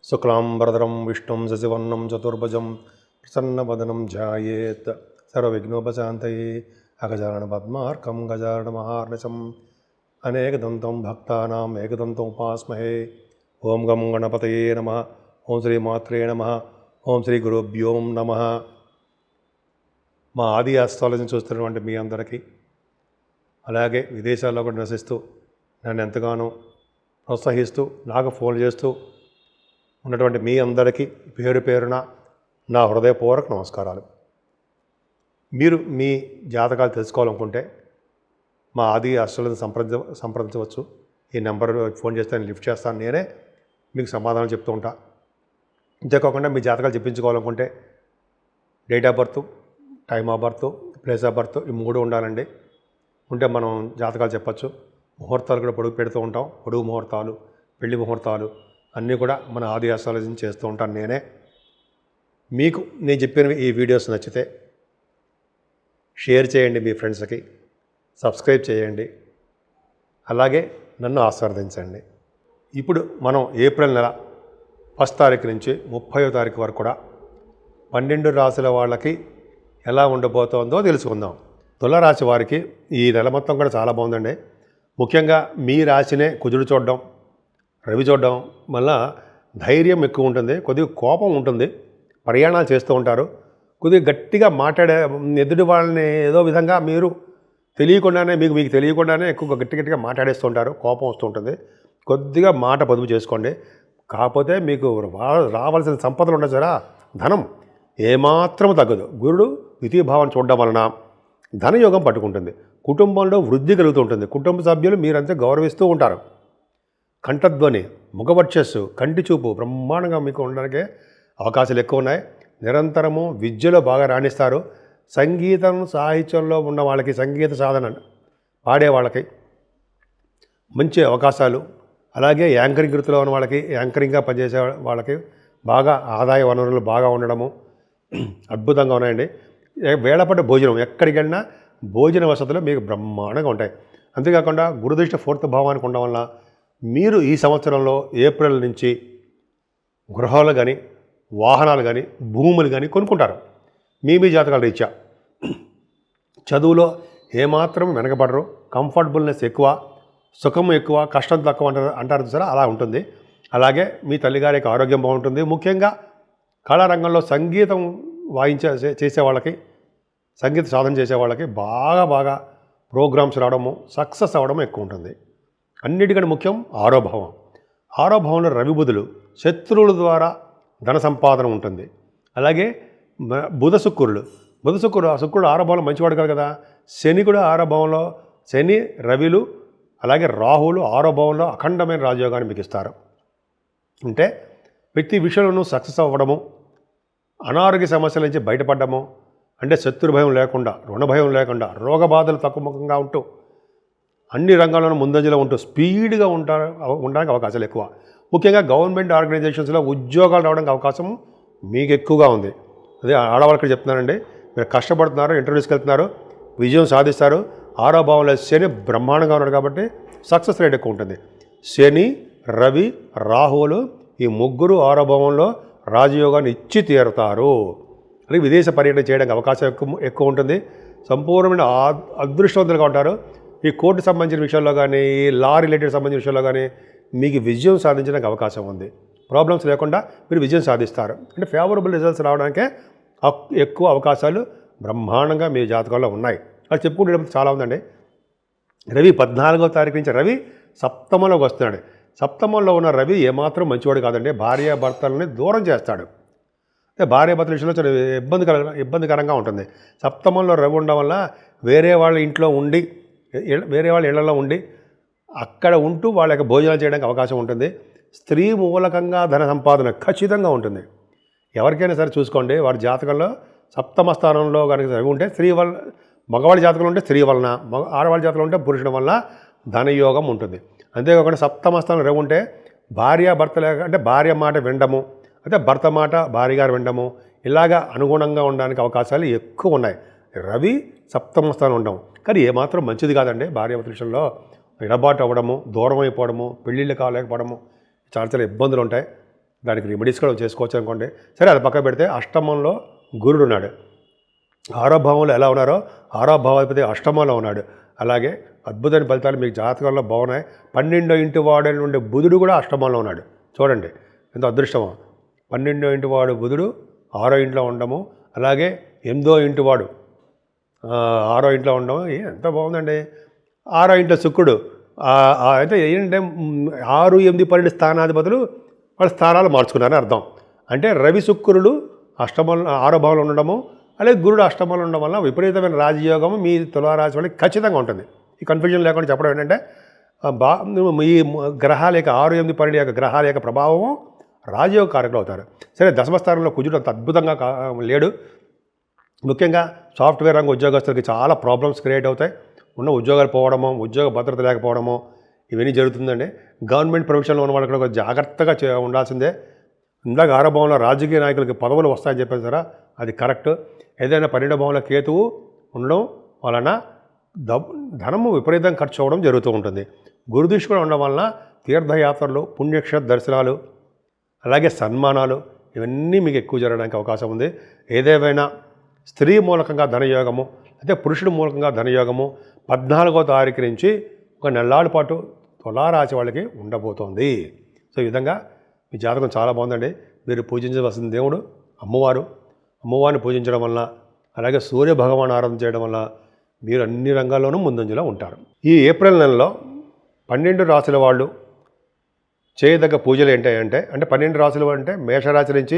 శుక్లాంబరధరం విష్ణుం శశివర్ణం చతుర్భుజం ప్రసన్నవదనం ధ్యాయేత్ సర్వవిఘ్నోపశాంతయే అగజానన పద్మార్కం గజానన మహార్నిశం అనేకదంతం భక్తానాం ఏకదంతం ఉపాస్మహే. ఓం గం గణపతయే నమః. ఓం శ్రీ మాత్రే నమః. ఓం శ్రీ గురుభ్యో నమః. మా ఆది ఆస్ట్రాలజీని చూస్తున్నటువంటి మీ అందరికీ, అలాగే విదేశాల్లో కూడా నివసిస్తూ నన్ను ఎంతగానో ప్రోత్సహిస్తూ నాకు ఫోన్ చేస్తూ ఉన్నటువంటి మీ అందరికీ పేరు పేరున నా హృదయపూర్వక నమస్కారాలు. మీరు మీ జాతకాలు తెలుసుకోవాలనుకుంటే మా ఆది ఆస్ట్రాలజీని సంప్రదించవచ్చు. ఈ నెంబర్ ఫోన్ చేస్తే నేను లిఫ్ట్ చేస్తాను, నేనే మీకు సమాధానం చెప్తూ ఉంటా. అంతేకాకుండా మీ జాతకాలు చెప్పించుకోవాలనుకుంటే date of birth, time of birth, place of birth ఈ మూడు ఉండాలండి. ఉంటే మనం జాతకాలు చెప్పచ్చు. ముహూర్తాలు కూడా పొడుగు పెడుతూ ఉంటాం. పొడుగు ముహూర్తాలు, పెళ్లి ముహూర్తాలు అన్నీ కూడా మన ఆది ఆస్ట్రాలజీని చేస్తూ ఉంటాను నేనే. మీకు నేను చెప్పిన ఈ వీడియోస్ నచ్చితే షేర్ చేయండి, మీ ఫ్రెండ్స్కి సబ్స్క్రైబ్ చేయండి, అలాగే నన్ను ఆశీర్వదించండి. ఇప్పుడు మనం ఏప్రిల్ నెల 1వ తారీఖు నుంచి 30వ తారీఖు వరకు కూడా 12 రాశుల వాళ్ళకి ఎలా ఉండబోతోందో తెలుసుకుందాం. తులారాశి వారికి ఈ నెల మొత్తం కూడా చాలా బాగుందండి. ముఖ్యంగా మీ రాశినే కుజుడు చూడడం, రవి చూడడం వల్ల ధైర్యం ఎక్కువ ఉంటుంది, కొద్దిగా కోపం ఉంటుంది, ప్రయాణాలు చేస్తూ ఉంటారు, కొద్దిగా గట్టిగా మాట్లాడే ఎదుటి వాళ్ళని ఏదో విధంగా మీరు తెలియకుండానే మీకు తెలియకుండానే ఎక్కువ గట్టిగా మాట్లాడేస్తూ ఉంటారు. కోపం వస్తూ ఉంటుంది. కొద్దిగా మాట పొదుపు చేసుకోండి. కాకపోతే మీకు రావాల్సిన సంపదలు ఉండదు సరే, ధనం ఏమాత్రం తగ్గదు. గురుడు ద్వితీయ భావాన్ని చూడడం వలన ధనయోగం పట్టుకుంటుంది. కుటుంబంలో వృద్ధి కలుగుతూ ఉంటుంది. కుటుంబ సభ్యులు మీరంతా గౌరవిస్తూ ఉంటారు. కంఠధ్వని, ముఖవర్చస్సు, కంటి చూపు బ్రహ్మాండంగా మీకు ఉండడానికి అవకాశాలు ఎక్కువ ఉన్నాయి. నిరంతరము విద్యలో బాగా రాణిస్తారు. సంగీతం సాహిత్యంలో ఉన్న వాళ్ళకి, సంగీత సాధన పాడే వాళ్ళకి మంచి అవకాశాలు, అలాగే యాంకరింగ్ వృత్తిలో ఉన్న వాళ్ళకి, యాంకరింగ్గా పనిచేసే వాళ్ళకి బాగా ఆదాయ వనరులు బాగా ఉండడము అద్భుతంగా ఉన్నాయండి. వేళపడ్డ భోజనం, ఎక్కడికి వెళ్ళినా భోజన వసతులు మీకు బ్రహ్మాండంగా ఉంటాయి. అంతేకాకుండా గురుదృష్టి 4th భావానికి ఉండడం వల్ల మీరు ఈ సంవత్సరంలో ఏప్రిల్ నుంచి గృహాలు కానీ, వాహనాలు కానీ, భూములు కానీ కొనుక్కుంటారు. మీ జాతకాల రీత్యా చదువులో ఏమాత్రం వెనకబడరు. కంఫర్టబుల్నెస్ ఎక్కువ, సుఖం ఎక్కువ, కష్టం తక్కువ అంటారు సరే, అలా ఉంటుంది. అలాగే మీ తల్లిగారికి ఆరోగ్యం బాగుంటుంది. ముఖ్యంగా కళారంగంలో సంగీతం చేసే వాళ్ళకి, సంగీత సాధన చేసే వాళ్ళకి బాగా ప్రోగ్రామ్స్ రావడము, సక్సెస్ అవ్వడము ఎక్కువ ఉంటుంది. అన్నిటికంటే ముఖ్యం ఆరోభావం. ఆరోభావంలో రవి బుధులు, శత్రువుల ద్వారా ధన సంపాదన ఉంటుంది. అలాగే బుధ శుక్రుడు ఆరోభావంలో మంచివాడు కాదు కదా. శని కూడా ఆరోభావంలో, శని రవిలు అలాగే రాహువులు ఆరోభావంలో అఖండమైన రాజయోగాన్ని మీకు ఇస్తారు. అంటే ప్రతి విషయంలోనూ సక్సెస్ అవ్వడము, అనారోగ్య సమస్యల నుంచి బయటపడము, అంటే శత్రు భయం లేకుండా, రుణ భయం లేకుండా, రోగ బాధలు తక్కువ ముఖంగా ఉంటూ అన్ని రంగాల్లోనూ ముందంజలో ఉంటూ స్పీడ్గా ఉండడానికి అవకాశాలు ఎక్కువ. ముఖ్యంగా గవర్నమెంట్ ఆర్గనైజేషన్స్లో ఉద్యోగాలు రావడానికి అవకాశం మీకు ఎక్కువగా ఉంది. అదే ఆడవాళ్ళకి చెప్తున్నానండి, మీరు కష్టపడుతున్నారు, ఇంటర్వ్యూస్కి వెళ్తున్నారు, విజయం సాధిస్తారు. ఆరో భావంలో శని బ్రహ్మాండంగా ఉన్నాడు కాబట్టి సక్సెస్ రేట్ ఎక్కువ ఉంటుంది. శని, రవి, రాహువులు ఈ ముగ్గురు ఆరో భావంలో రాజయోగాన్ని ఇచ్చి తీరుతారు. అలాగే విదేశ పర్యటన చేయడానికి అవకాశం ఎక్కువ ఉంటుంది. సంపూర్ణమైన అదృష్టవంతులుగా ఉంటారు. ఈ కోర్టు సంబంధించిన విషయాల్లో కానీ, ఈ లా రిలేటెడ్ సంబంధించిన విషయాల్లో కానీ మీకు విజయం సాధించడానికి అవకాశం ఉంది. ప్రాబ్లమ్స్ లేకుండా మీరు విజయం సాధిస్తారు. అంటే ఫేవరబుల్ రిజల్ట్స్ రావడానికే ఎక్కువ అవకాశాలు బ్రహ్మాండంగా మీ జాతకాల్లో ఉన్నాయి. అది చెప్పుకుంటేటప్పుడు చాలా ఉందండి. రవి 14వ తారీఖు నుంచి రవి సప్తమంలోకి వస్తున్నాడు. సప్తమంలో ఉన్న రవి ఏమాత్రం మంచివాడు కాదండి. భార్యాభర్తలని దూరం చేస్తాడు. భార్యాభర్తల విషయంలో చాలా ఇబ్బందికరంగా ఉంటుంది. సప్తమంలో రవి ఉండడం వల్ల వేరే వాళ్ళ ఇళ్లలో ఉండి అక్కడ ఉంటూ వాళ్ళ యొక్క భోజనాలు చేయడానికి అవకాశం ఉంటుంది. స్త్రీ మూలకంగా ధన సంపాదన ఖచ్చితంగా ఉంటుంది. ఎవరికైనా సరే చూసుకోండి, వారి జాతకంలో సప్తమ స్థానంలో కనుక రవి ఉంటే మగవాళ్ళ జాతకంలో ఉంటే స్త్రీ వలన, ఆడవాళ్ళ జాతకంలో ఉంటే పురుషుడి వలన ధనయోగం ఉంటుంది. అంతేకాకుండా సప్తమ స్థానం రవి ఉంటే అంటే భార్య మాట వినడము, అంటే భర్త మాట భార్య గారు వినడము, ఇలాగా అనుగుణంగా ఉండడానికి అవకాశాలు ఎక్కువ ఉన్నాయి. రవి సప్తమ స్థానం ఉండడం కానీ ఏమాత్రం మంచిది కాదండి. భార్యాభర్తల విషయంలో ఎడబాటు అవ్వడము, దూరం అయిపోవడము, పెళ్ళిళ్ళు కాలేకపోవడము చాలా ఇబ్బందులు ఉంటాయి. దానికి రెమెడీస్ కూడా చేసుకోవచ్చు అనుకోండి. సరే, అది పక్క పెడితే అష్టమంలో గురుడు ఉన్నాడు. ఆరో భావంలో ఎలా ఉన్నారో ఆరో భావాధిపతి అష్టమంలో ఉన్నాడు. అలాగే అద్భుతమైన ఫలితాలు మీకు జాతకంలో బాగున్నాయి. 12వ ఇంటి వాడు ఉండే బుధుడు కూడా అష్టమంలో ఉన్నాడు. చూడండి ఎంత అదృష్టమో. 12వ ఇంటి వాడు బుధుడు 6వ ఇంట్లో ఉండము, అలాగే 8వ ఇంటి వాడు 6వ ఇంట్లో ఉండము. ఎంత బాగుందండి. 6వ ఇంట్లో శుక్రుడు. అయితే ఏంటంటే 6, 8, 12 స్థానాధిపతులు వాళ్ళ స్థానాలు మార్చుకున్నారని అర్థం. అంటే రవి శుక్రుడు అష్టమంలో 6వ భావంలో ఉండడము, అలాగే గురుడు అష్టమంలో ఉండడం వల్ల విపరీతమైన రాజయోగము మీ తులారాశి వాళ్ళకి ఖచ్చితంగా ఉంటుంది. ఈ కన్ఫ్యూజన్ లేకుండా చెప్పడం ఏంటంటే ఈ గ్రహాల యొక్క 6, 8, 12 యొక్క గ్రహాల యొక్క ప్రభావము రాజయోగ కారకులు అవుతారు. సరే, దశమస్థానంలో కుజుడు అంత అద్భుతంగా లేడు. ముఖ్యంగా సాఫ్ట్వేర్ రంగ ఉద్యోగస్తులకి చాలా ప్రాబ్లమ్స్ క్రియేట్ అవుతాయి. ఉన్న ఉద్యోగాలు పోవడము, ఉద్యోగ భద్రత లేకపోవడము ఇవన్నీ జరుగుతుందండి. గవర్నమెంట్ ప్రొఫెషన్లో ఉన్న వాళ్ళకి కూడా జాగ్రత్తగా ఉండాల్సిందే. ఇందాక 6వ భావంలో రాజకీయ నాయకులకి పదవులు వస్తాయని చెప్పారు సరే, అది కరెక్ట్. ఏదైనా 12వ భావంలో కేతువు ఉండడం వలన ధనము విపరీతం ఖర్చు అవ్వడం జరుగుతూ ఉంటుంది. గురుదృష్టి కూడా ఉండడం వలన తీర్థయాత్రలు, పుణ్యక్షేత్ర దర్శనాలు, అలాగే సన్మానాలు ఇవన్నీ మీకు ఎక్కువ జరగడానికి అవకాశం ఉంది. ఏదేమైనా స్త్రీ మూలకంగా ధనయోగము, అయితే పురుషుడు మూలకంగా ధనయోగము 14వ తారీఖు నుంచి ఒక నెల్లాళ్ళ పాటు తులారాశి వాళ్ళకి ఉండబోతోంది. సో ఈ విధంగా మీ జాతకం చాలా బాగుందండి. మీరు పూజించవలసిన దేవుడు అమ్మవారిని పూజించడం వల్ల, అలాగే సూర్య భగవాన్ ఆరాధన చేయడం వల్ల మీరు అన్ని రంగాల్లోనూ ముందంజలో ఉంటారు. ఈ ఏప్రిల్ నెలలో 12 రాశుల వాళ్ళు చేయదగ్గ పూజలు ఏంటంటే 12 రాశులు అంటే మేషరాశి నుంచి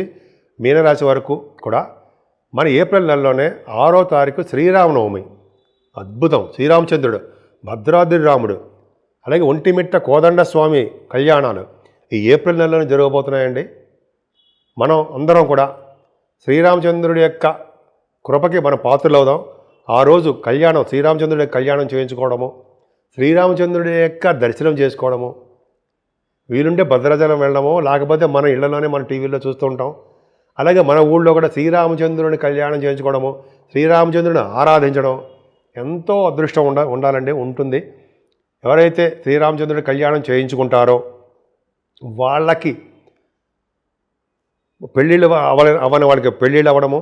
మీనరాశి వరకు కూడా మన ఏప్రిల్ నెలలోనే 6వ తారీఖు శ్రీరామనవమి. అద్భుతం. శ్రీరామచంద్రుడు, భద్రాద్రి రాముడు, అలాగే ఒంటిమిట్ట కోదండ స్వామి కళ్యాణాలు ఈ ఏప్రిల్ నెలలోనే జరగబోతున్నాయండి. మనం అందరం కూడా శ్రీరామచంద్రుడి యొక్క కృపకి మనం పాత్రలు అవుదాం. ఆ రోజు కళ్యాణం, శ్రీరామచంద్రుడి యొక్క కళ్యాణం చేయించుకోవడము, శ్రీరామచంద్రుడి యొక్క దర్శనం చేసుకోవడము, వీలుంటే భద్రాచలం వెళ్ళడము, లేకపోతే మన ఇళ్లలోనే మన టీవీలో చూస్తూ ఉంటాం. అలాగే మన ఊళ్ళో కూడా శ్రీరామచంద్రుని కళ్యాణం చేయించుకోవడము, శ్రీరామచంద్రుని ఆరాధించడం ఎంతో అదృష్టం ఉండాలండి, ఉంటుంది. ఎవరైతే శ్రీరామచంద్రుడి కళ్యాణం చేయించుకుంటారో వాళ్ళకి పెళ్ళిళ్ళు అవని వాళ్ళకి పెళ్ళిళ్ళు అవ్వడము,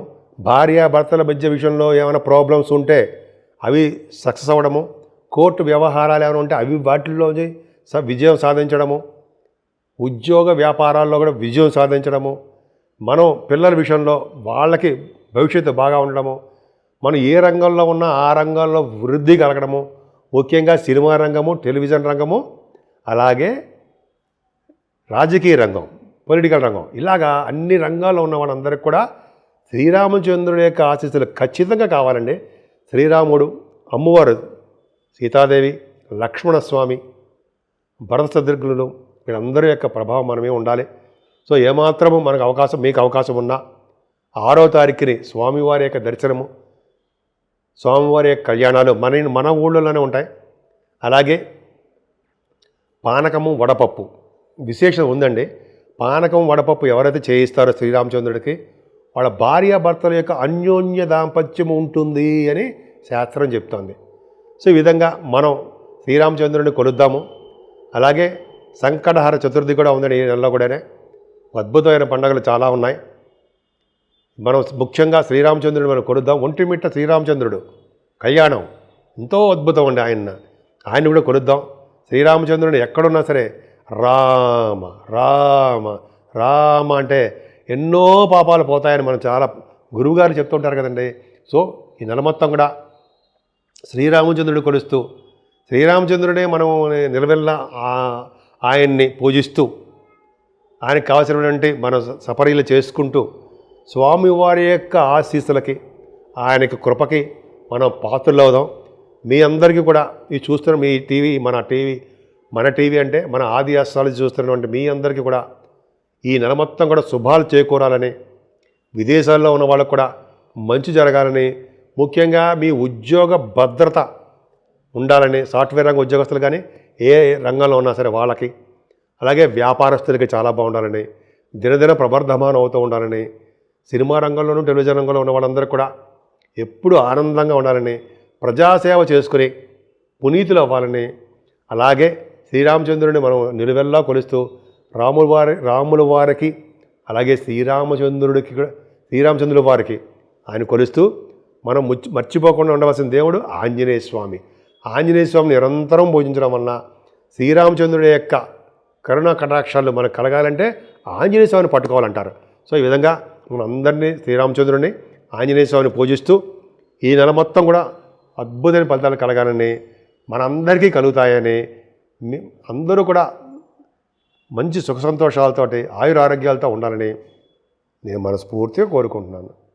భార్యాభర్తల మధ్య విషయంలో ఏమైనా ప్రాబ్లమ్స్ ఉంటే అవి సక్సెస్ అవ్వడము, కోర్టు వ్యవహారాలు ఏమైనా ఉంటే అవి వాటిల్లో విజయం సాధించడము, ఉద్యోగ వ్యాపారాల్లో కూడా విజయం సాధించడము, మనం పిల్లల విషయంలో వాళ్ళకి భవిష్యత్తు బాగా ఉండడము, మనం ఏ రంగంలో ఉన్నా ఆ రంగంలో వృద్ధి కలగడము, ముఖ్యంగా సినిమా రంగము, టెలివిజన్ రంగము, అలాగే రాజకీయ రంగం, పొలిటికల్ రంగం, ఇలాగా అన్ని రంగాల్లో ఉన్న వాళ్ళందరికీ కూడా శ్రీరామచంద్రుడి యొక్క ఆశీస్సులు ఖచ్చితంగా కావాలండి. శ్రీరాముడు, అమ్మవారు సీతాదేవి, లక్ష్మణస్వామి, భరత శత్రుఘ్నులు వీళ్ళందరి యొక్క ప్రభావం మనమే ఉండాలి. సో ఏమాత్రము మనకు మీకు అవకాశం ఉన్నా 6వ తారీఖుని స్వామివారి యొక్క దర్శనము, స్వామివారి యొక్క కళ్యాణాలు మన ఊళ్ళోనే ఉంటాయి. అలాగే పానకము, వడపప్పు విశేషం ఉందండి. పానకం, వడపప్పు ఎవరైతే చేయిస్తారో శ్రీరామచంద్రుడికి వాళ్ళ భార్యాభర్తల యొక్క అన్యోన్య దాంపత్యం ఉంటుంది అని శాస్త్రం చెప్తోంది. సో ఈ విధంగా మనం శ్రీరామచంద్రుడిని కొలుద్దాము. అలాగే సంకటహర చతుర్థి కూడా ఉందండి ఈ నెలలో కూడానే. అద్భుతమైన పండుగలు చాలా ఉన్నాయి. మనం ముఖ్యంగా శ్రీరామచంద్రుడిని మనం కొలుద్దాం. ఒంటిమిట్ట శ్రీరామచంద్రుడు కళ్యాణం ఎంతో అద్భుతం అండి. ఆయన కూడా కొలుద్దాం. శ్రీరామచంద్రుడిని ఎక్కడున్నా సరే రామ రామ రామ అంటే ఎన్నో పాపాలు పోతాయని మనం చాలా గురువుగారు చెప్తుంటారు కదండి. సో ఈ నెల మొత్తం కూడా శ్రీరామచంద్రుడిని కొలుస్తూ, శ్రీరామచంద్రుడే మనం నిలవెల్లా ఆయన్ని పూజిస్తూ, ఆయనకు కావాల్సినటువంటి మనం సపరీలు చేసుకుంటూ, స్వామివారి యొక్క ఆశీస్సులకి, ఆయనకి కృపకి మనం పాత్రలు అవుదాం. మీ అందరికీ కూడా ఈ చూస్తున్న మీ టీవీ మన టీవీ అంటే మన ఆది అస్ట్రాలజీ చూస్తున్నటువంటి మీ అందరికీ కూడా ఈ నెల మొత్తం కూడా శుభాలు చేకూరాలని, విదేశాల్లో ఉన్న వాళ్ళకు కూడా మంచి జరగాలని, ముఖ్యంగా మీ ఉద్యోగ భద్రత ఉండాలని, సాఫ్ట్వేర్ రంగ ఉద్యోగస్తులు కానీ ఏ రంగంలో ఉన్నా సరే వాళ్ళకి, అలాగే వ్యాపారస్తులకి చాలా బాగుండాలని, దినదిన ప్రవర్ధమానం అవుతూ ఉండాలని, సినిమా రంగంలోనూ టెలివిజన్ రంగంలో ఉన్న వాళ్ళందరూ కూడా ఎప్పుడు ఆనందంగా ఉండాలని, ప్రజాసేవ చేసుకుని పునీతులు అవ్వాలని, అలాగే శ్రీరామచంద్రుడిని మనం నిలువెల్లా కొలుస్తూ రాముల వారికి అలాగే శ్రీరామచంద్రుల వారికి ఆయన కొలుస్తూ మనం మర్చిపోకుండా ఉండవలసిన దేవుడు ఆంజనేయ స్వామి. ఆంజనేయ స్వామిని నిరంతరం పూజించడం వలన శ్రీరామచంద్రుడి యొక్క కరుణా కటాక్షాలు మనకు కలగాలంటే ఆంజనేయ స్వామిని పట్టుకోవాలంటారు. సో ఈ విధంగా మన అందరినీ శ్రీరామచంద్రుడిని ఆంజనేయ స్వామిని పూజిస్తూ ఈ నెల మొత్తం కూడా అద్భుతమైన ఫలితాలు కలగాలని, మనందరికీ కలుగుతాయని, అందరూ కూడా మంచి సుఖ సంతోషాలతోటి ఆయురారోగ్యాలతో ఉండాలని నేను మనస్ఫూర్తిగా కోరుకుంటున్నాను.